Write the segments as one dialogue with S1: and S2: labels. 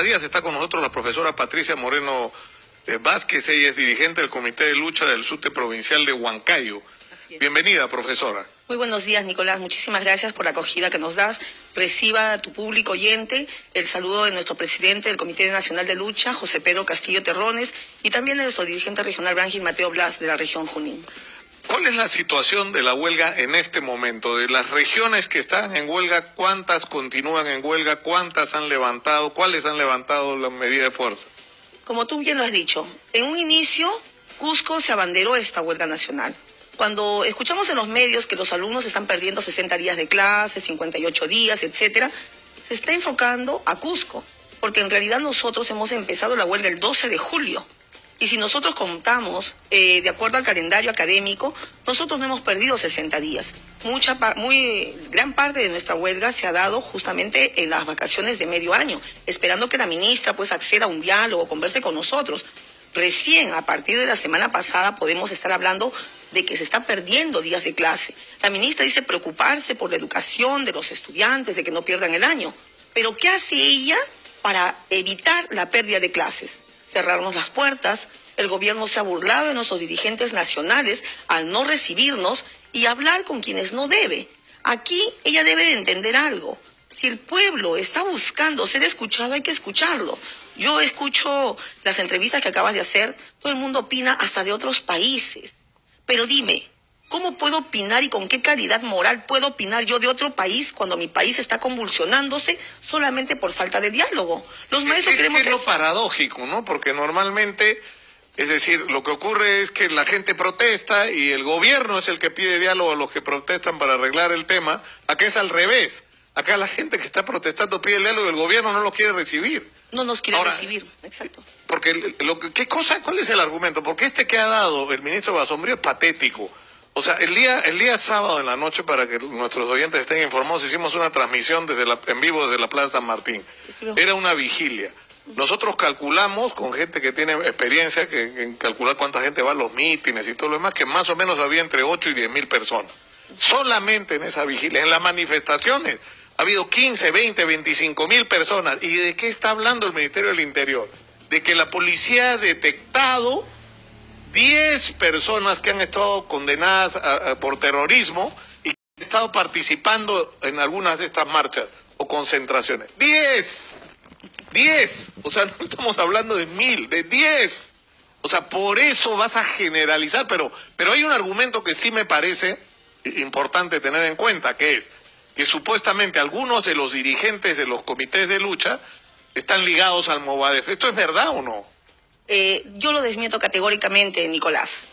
S1: días está con nosotros la profesora Patricia Moreno Vázquez. Ella es dirigente del Comité de Lucha del SUTE Provincial de Huancayo. Bienvenida, profesora.
S2: Muy buenos días, Nicolás. Muchísimas gracias por la acogida que nos das. Reciba a tu público oyente el saludo de nuestro presidente del Comité Nacional de Lucha, José Pedro Castillo Terrones, y también de nuestro dirigente regional, Brangil Mateo Blas, de la región Junín.
S1: ¿Cuál es la situación de la huelga en este momento? De las regiones que están en huelga, ¿cuántas continúan en huelga? ¿Cuántas han levantado? ¿Cuáles han levantado la medida de fuerza?
S2: Como tú bien lo has dicho, en un inicio, Cusco se abanderó esta huelga nacional. Cuando escuchamos en los medios que los alumnos están perdiendo 60 días de clase, 58 días, etcétera, se está enfocando a Cusco, porque en realidad nosotros hemos empezado la huelga el 12 de julio. Y si nosotros contamos, de acuerdo al calendario académico, nosotros no hemos perdido 60 días. Gran parte de nuestra huelga se ha dado justamente en las vacaciones de medio año, esperando que la ministra pues acceda a un diálogo, converse con nosotros. Recién, a partir de la semana pasada, podemos estar hablando de que se está perdiendo días de clase. La ministra dice preocuparse por la educación de los estudiantes, de que no pierdan el año. Pero ¿qué hace ella para evitar la pérdida de clases? Cerrarnos las puertas. El gobierno se ha burlado de nuestros dirigentes nacionales al no recibirnos y hablar con quienes no debe. Aquí ella debe de entender algo. Si el pueblo está buscando ser escuchado, hay que escucharlo. Yo escucho las entrevistas que acabas de hacer, todo el mundo opina hasta de otros países. Pero dime, ¿cómo puedo opinar y con qué calidad moral puedo opinar yo de otro país cuando mi país está convulsionándose solamente por falta de diálogo? Los maestros queremos
S1: eso. Es lo paradójico, ¿no? Porque normalmente, es decir, lo que ocurre es que la gente protesta y el gobierno es el que pide diálogo a los que protestan para arreglar el tema. Acá es al revés. Acá la gente que está protestando pide el diálogo y el gobierno no lo quiere recibir.
S2: No nos quiere recibir, exacto.
S1: Porque ¿cuál es el argumento? Porque este que ha dado el ministro Basombrío es patético. O sea, el día sábado en la noche, para que nuestros oyentes estén informados, hicimos una transmisión en vivo desde la Plaza San Martín. Era una vigilia. Nosotros calculamos, con gente que tiene experiencia, en calcular cuánta gente va a los mítines y todo lo demás, que más o menos había entre 8 y 10.000 personas. Solamente en esa vigilia, en las manifestaciones, ha habido 15, 20, 25.000 personas. ¿Y de qué está hablando el Ministerio del Interior? De que la policía ha detectado 10 personas que han estado condenadas por terrorismo y que han estado participando en algunas de estas marchas o concentraciones. ¡10! O sea, no estamos hablando de 1.000, de 10. O sea, por eso vas a generalizar, pero hay un argumento que sí me parece importante tener en cuenta, que es que supuestamente algunos de los dirigentes de los comités de lucha están ligados al Movadef. ¿Esto es verdad o no?
S2: Yo lo desmiento categóricamente, Nicolás.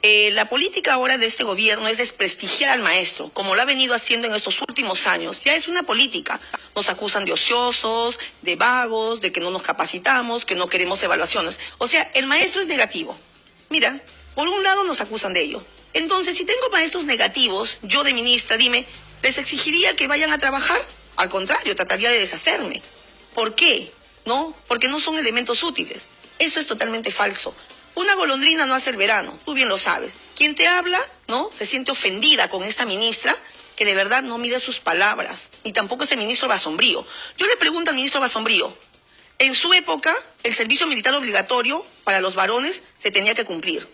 S2: La política ahora de este gobierno es desprestigiar al maestro, como lo ha venido haciendo en estos últimos años. Ya es una política. Nos acusan de ociosos, de vagos, de que no nos capacitamos, que no queremos evaluaciones. O sea, el maestro es negativo. Mira, por un lado nos acusan de ello. Entonces, si tengo maestros negativos, yo de ministra, dime, ¿les exigiría que vayan a trabajar? Al contrario, trataría de deshacerme. ¿Por qué? ¿No? Porque no son elementos útiles. Eso es totalmente falso. Una golondrina no hace el verano, tú bien lo sabes. Quien te habla, ¿no?, se siente ofendida con esta ministra que de verdad no mide sus palabras, ni tampoco ese ministro Basombrío. Yo le pregunto al ministro Basombrío, en su época, el servicio militar obligatorio para los varones se tenía que cumplir.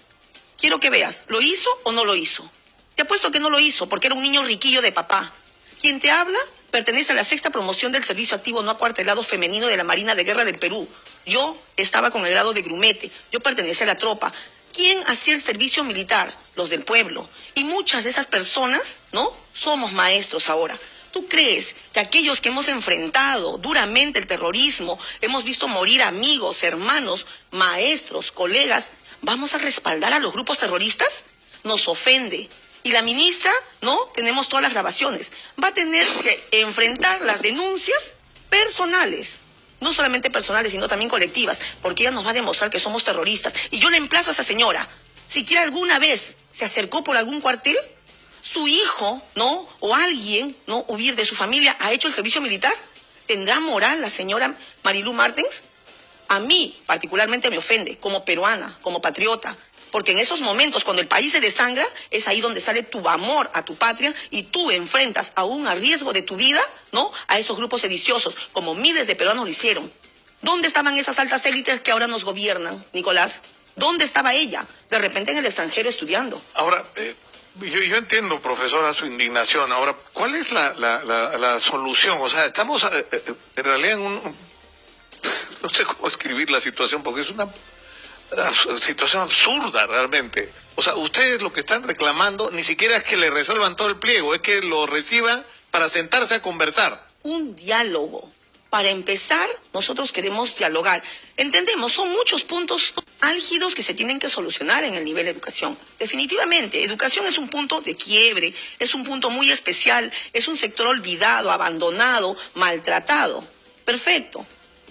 S2: Quiero que veas, ¿lo hizo o no lo hizo? Te apuesto que no lo hizo, porque era un niño riquillo de papá. Quien te habla pertenece a la 6ª promoción del servicio activo no acuartelado femenino de la Marina de Guerra del Perú. Yo estaba con el grado de grumete, yo pertenecía a la tropa. ¿Quién hacía el servicio militar? Los del pueblo. Y muchas de esas personas, ¿no?, somos maestros ahora. ¿Tú crees que aquellos que hemos enfrentado duramente el terrorismo, hemos visto morir amigos, hermanos, maestros, colegas, vamos a respaldar a los grupos terroristas? Nos ofende. Y la ministra, ¿no?, tenemos todas las grabaciones, va a tener que enfrentar las denuncias personales. No solamente personales, sino también colectivas, porque ella nos va a demostrar que somos terroristas. Y yo le emplazo a esa señora, si quiera alguna vez se acercó por algún cuartel, su hijo, ¿no?, o alguien, ¿no?, huir de su familia, ha hecho el servicio militar, ¿tendrá moral la señora Marilu Martens? A mí particularmente me ofende, como peruana, como patriota, porque en esos momentos, cuando el país se desangra, es ahí donde sale tu amor a tu patria y tú enfrentas aún a riesgo de tu vida, ¿no?, a esos grupos sediciosos, como miles de peruanos lo hicieron. ¿Dónde estaban esas altas élites que ahora nos gobiernan, Nicolás? ¿Dónde estaba ella? De repente en el extranjero estudiando.
S1: Ahora, yo entiendo, profesora, su indignación. Ahora, ¿cuál es la solución? O sea, estamos en realidad en un... No sé cómo escribir la situación, porque es una situación absurda realmente. O sea, ustedes lo que están reclamando ni siquiera es que le resuelvan todo el pliego, es que lo reciban para sentarse a conversar.
S2: Un diálogo. Para empezar, nosotros queremos dialogar. Entendemos, son muchos puntos álgidos que se tienen que solucionar en el nivel de educación. Definitivamente, educación es un punto de quiebre, es un punto muy especial, es un sector olvidado, abandonado, maltratado. Perfecto.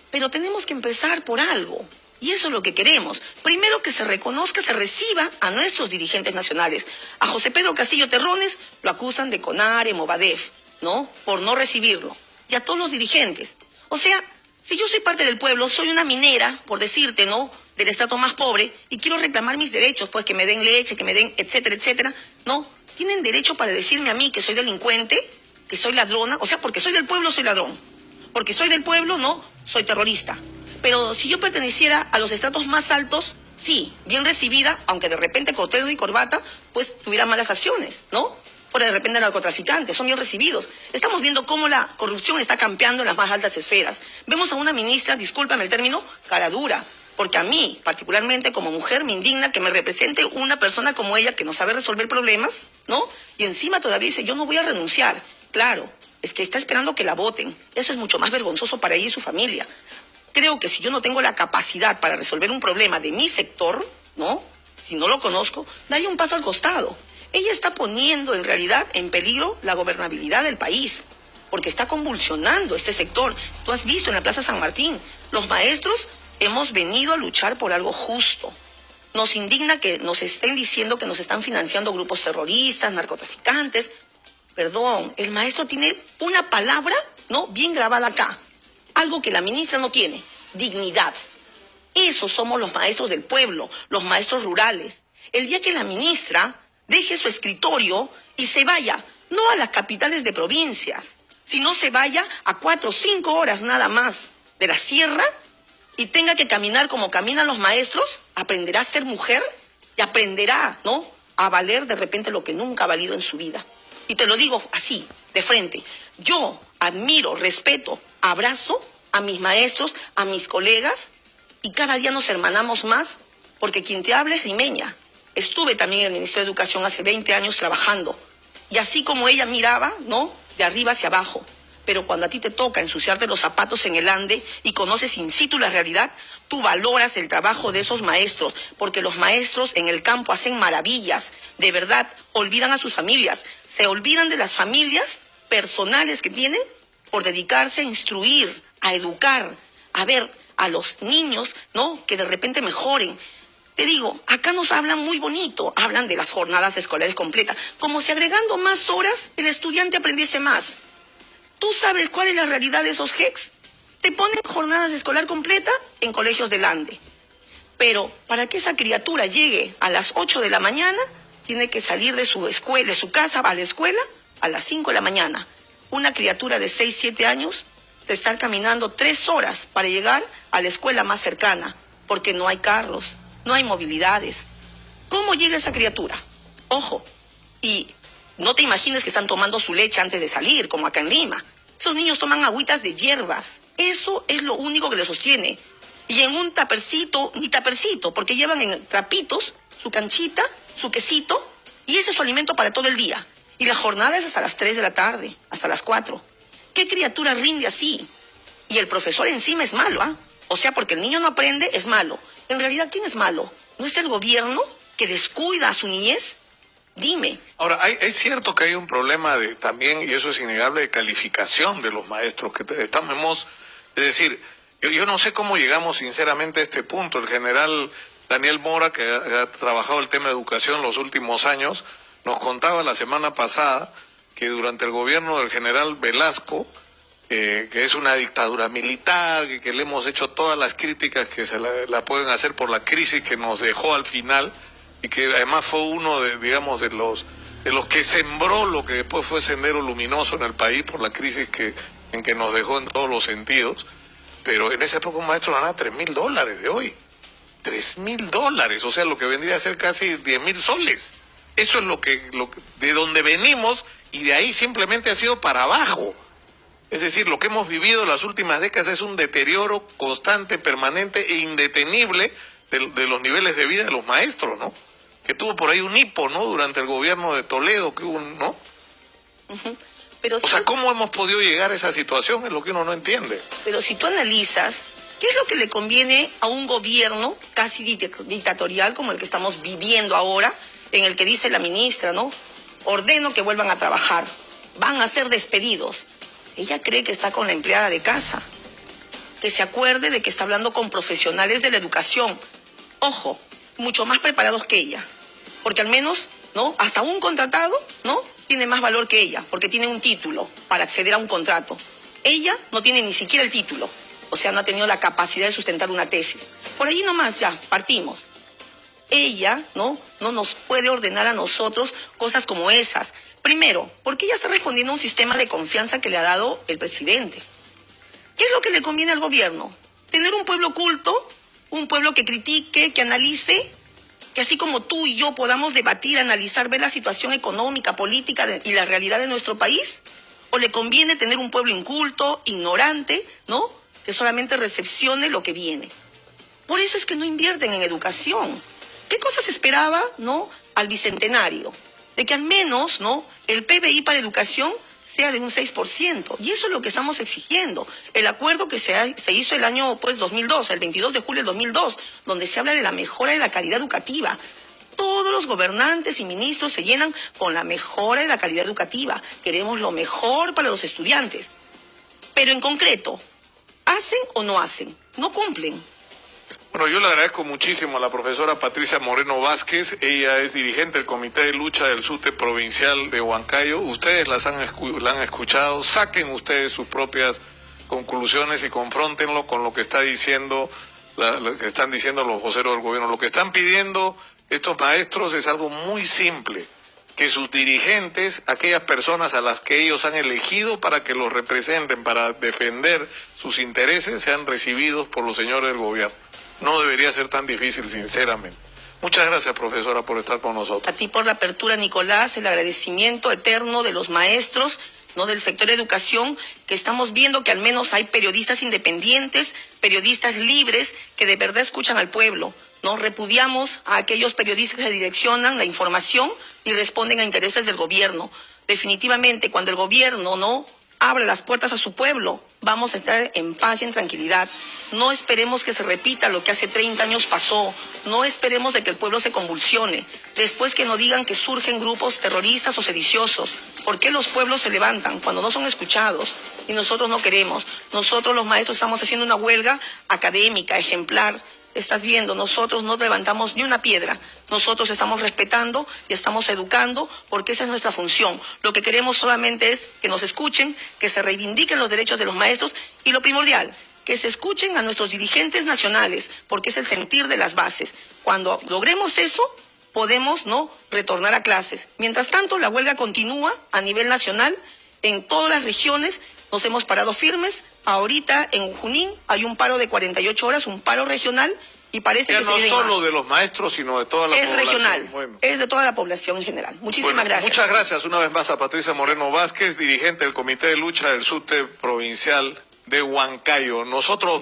S2: Pero tenemos que empezar por algo. Y eso es lo que queremos. Primero, que se reconozca, se reciba a nuestros dirigentes nacionales. A José Pedro Castillo Terrones lo acusan de CONARE, Movadef, ¿no? Por no recibirlo. Y a todos los dirigentes. O sea, si yo soy parte del pueblo, soy una minera, por decirte, ¿no?, del estrato más pobre, y quiero reclamar mis derechos, pues que me den leche, que me den, etcétera, etcétera, ¿no? Tienen derecho para decirme a mí que soy delincuente, que soy ladrona, o sea, porque soy del pueblo, soy ladrón. Porque soy del pueblo, no, soy terrorista. Pero si yo perteneciera a los estratos más altos, sí, bien recibida, aunque de repente con terno y corbata, pues tuviera malas acciones, ¿no? Fuera de repente narcotraficantes, son bien recibidos. Estamos viendo cómo la corrupción está campeando en las más altas esferas. Vemos a una ministra, discúlpame el término, cara dura, porque a mí, particularmente como mujer, me indigna que me represente una persona como ella que no sabe resolver problemas, ¿no? Y encima todavía dice, yo no voy a renunciar. Claro, es que está esperando que la voten. Eso es mucho más vergonzoso para ella y su familia. Creo que si yo no tengo la capacidad para resolver un problema de mi sector, ¿no?, si no lo conozco, daría un paso al costado. Ella está poniendo en realidad en peligro la gobernabilidad del país, porque está convulsionando este sector. Tú has visto en la Plaza San Martín, los maestros hemos venido a luchar por algo justo. Nos indigna que nos estén diciendo que nos están financiando grupos terroristas, narcotraficantes. Perdón, el maestro tiene una palabra, ¿no?, bien grabada acá. Algo que la ministra no tiene, dignidad. Esos somos los maestros del pueblo, los maestros rurales. El día que la ministra deje su escritorio y se vaya, no a las capitales de provincias, sino se vaya a 4 o 5 horas nada más de la sierra y tenga que caminar como caminan los maestros, aprenderá a ser mujer y aprenderá, ¿no?, a valer de repente lo que nunca ha valido en su vida. Y te lo digo así, de frente. Yo admiro, respeto, abrazo a mis maestros, a mis colegas, y cada día nos hermanamos más, porque quien te habla es limeña. Estuve también en el Ministerio de Educación hace 20 años trabajando, y así como ella miraba, ¿no?, de arriba hacia abajo. Pero cuando a ti te toca ensuciarte los zapatos en el ande y conoces in situ la realidad, tú valoras el trabajo de esos maestros, porque los maestros en el campo hacen maravillas, de verdad, olvidan a sus familias, se olvidan de las familias personales que tienen por dedicarse a instruir, a educar, a ver a los niños, ¿no?, que de repente mejoren. Te digo, acá nos hablan muy bonito, hablan de las jornadas escolares completas, como si agregando más horas el estudiante aprendiese más. ¿Tú sabes cuál es la realidad de esos GECs? Te ponen jornadas de escolar completa en colegios del Ande. Pero para que esa criatura llegue a las 8 de la mañana, tiene que salir de su escuela, de su casa a la escuela a las 5 de la mañana. Una criatura de 6, 7 años de estar caminando 3 horas para llegar a la escuela más cercana, porque no hay carros, no hay movilidades. ¿Cómo llega esa criatura? Ojo, y no te imagines que están tomando su leche antes de salir, como acá en Lima. Esos niños toman agüitas de hierbas. Eso es lo único que les sostiene. Y en un tapercito, ni tapercito, porque llevan en trapitos su canchita, su quesito, y ese es su alimento para todo el día. Y la jornada es hasta las 3 de la tarde, hasta las 4. ¿Qué criatura rinde así? Y el profesor encima es malo, ¿ah? O sea, porque el niño no aprende, es malo. En realidad, ¿quién es malo? ¿No es el gobierno que descuida a su niñez? Dime.
S1: Ahora, es cierto que hay un problema de también, y eso es innegable, de calificación de los maestros que estamos, es decir, yo no sé cómo llegamos sinceramente a este punto. El general Daniel Mora, que ha trabajado el tema de educación los últimos años, nos contaba la semana pasada que durante el gobierno del general Velasco, que es una dictadura militar, que le hemos hecho todas las críticas que se la pueden hacer por la crisis que nos dejó al final, y que además fue uno de, digamos, de los que sembró lo que después fue Sendero Luminoso en el país por la crisis en que nos dejó en todos los sentidos. pero en esa época un maestro ganaba $3.000 de hoy. $3.000, o sea, lo que vendría a ser casi 10.000 soles. Eso es de donde venimos, y de ahí simplemente ha sido para abajo. Es decir, lo que hemos vivido en las últimas décadas es un deterioro constante, permanente e indetenible de los niveles de vida de los maestros, ¿no? Que tuvo por ahí un hipo, ¿no? Durante el gobierno de Toledo, que hubo, ¿no?
S2: Pero
S1: o sea, ¿cómo hemos podido llegar a esa situación? Es lo que uno no entiende.
S2: Pero si tú analizas, ¿qué es lo que le conviene a un gobierno casi dictatorial como el que estamos viviendo ahora, en el que dice la ministra, ¿no? Ordeno que vuelvan a trabajar, van a ser despedidos. Ella cree que está con la empleada de casa, que se acuerde de que está hablando con profesionales de la educación. Ojo, mucho más preparados que ella, porque al menos, ¿no? Hasta un contratado, ¿no? Tiene más valor que ella, porque tiene un título para acceder a un contrato. Ella no tiene ni siquiera el título, o sea, no ha tenido la capacidad de sustentar una tesis. Por allí nomás ya, partimos. Ella, no nos puede ordenar a nosotros cosas como esas. Primero, porque ella está respondiendo a un sistema de confianza que le ha dado el presidente. ¿Qué es lo que le conviene al gobierno? Tener un pueblo culto, un pueblo que critique, que analice, que así como tú y yo podamos debatir, analizar, ver la situación económica, política y la realidad de nuestro país. ¿O le conviene tener un pueblo inculto, ignorante, ¿no? Que solamente recepcione lo que viene? Por eso es que no invierten en educación. ¿Qué cosas esperaba, no, al bicentenario? De que al menos, ¿no?, el PBI para educación sea de un 6%. Y eso es lo que estamos exigiendo. El acuerdo que se hizo el año 2002, el 22 de julio del 2002, donde se habla de la mejora de la calidad educativa. Todos los gobernantes y ministros se llenan con la mejora de la calidad educativa. Queremos lo mejor para los estudiantes. Pero en concreto, ¿hacen o no hacen? No cumplen.
S1: Bueno, yo le agradezco muchísimo a la profesora Patricia Moreno Vázquez. Ella es dirigente del Comité de Lucha del SUTE Provincial de Huancayo. Ustedes la han escuchado. Saquen ustedes sus propias conclusiones y confróntenlo con lo que está diciendo, lo que están diciendo los voceros del gobierno. Lo que están pidiendo estos maestros es algo muy simple: que sus dirigentes, aquellas personas a las que ellos han elegido para que los representen, para defender sus intereses, sean recibidos por los señores del gobierno. No debería ser tan difícil, sinceramente. Muchas gracias, profesora, por estar con nosotros.
S2: A ti por la apertura, Nicolás, el agradecimiento eterno de los maestros, ¿no?, del sector de educación, que estamos viendo que al menos hay periodistas independientes, periodistas libres, que de verdad escuchan al pueblo. No repudiamos a aquellos periodistas que direccionan la información y responden a intereses del gobierno. Definitivamente, cuando el gobierno no abre las puertas a su pueblo, vamos a estar en paz y en tranquilidad. No esperemos que se repita lo que hace 30 años pasó. No esperemos de que el pueblo se convulsione. Después que no digan que surgen grupos terroristas o sediciosos. ¿Por qué los pueblos se levantan cuando no son escuchados? Y nosotros no queremos. Nosotros los maestros estamos haciendo una huelga académica, ejemplar. Estás viendo, nosotros no levantamos ni una piedra. Nosotros estamos respetando y estamos educando, porque esa es nuestra función. Lo que queremos solamente es que nos escuchen, que se reivindiquen los derechos de los maestros y lo primordial, que se escuchen a nuestros dirigentes nacionales, porque es el sentir de las bases. Cuando logremos eso, podemos, ¿no?, retornar a clases. Mientras tanto, la huelga continúa a nivel nacional, en todas las regiones nos hemos parado firmes. Ahorita en Junín hay un paro de 48 horas, un paro regional, y parece
S1: ya
S2: que
S1: no solo de los maestros, sino de toda la población.
S2: Es regional,
S1: bueno,
S2: es de toda la población en general. Muchísimas gracias.
S1: Muchas gracias una vez más a Patricia Moreno Vázquez, dirigente del Comité de Lucha del SUTE Provincial de Huancayo. Nosotros